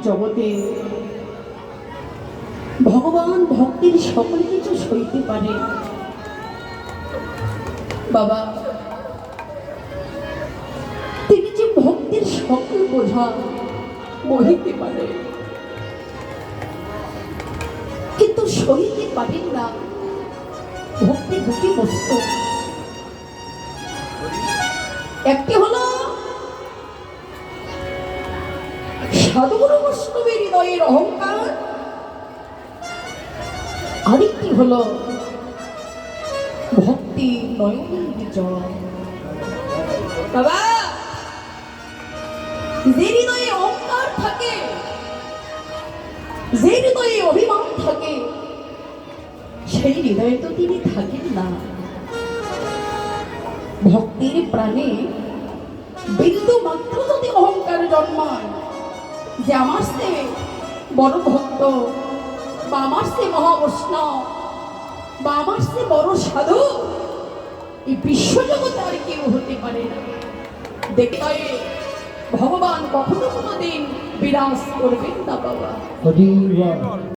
জগতে ভগবান ভক্তির সকল কিছু সইতে পারে। বাবা, তিনি যে ভক্তির সকল বোঝা বহিতে পারে, কিন্তু সইতে পারেন না ভক্তি দুটি বস্তু। একটি হলো সাধুগুরু বৈষ্ণবের হৃদয়ের অহংকার, আরেকটি হলো ভক্তি নয়নের বিজয়। বাবা, যে হৃদয়ে অহংকার থাকে, যে হৃদয়ে অভিমান থাকে, সেই হৃদয়ে তো তিনি থাকেন না। ভক্তির প্রাণে বিন্দু মাত্র যদি অহংকার জন্মায় যে আমার সে বড় ভক্ত, বা আমার সে মহাবৈষ্ণব, বা আমার সে বড় সাধু, এই বিশ্বজগতে আর কেউ হতে পারে না। দেখতে ভগবান কখনো কোনোদিন বিরাজ করবেন না বাবা।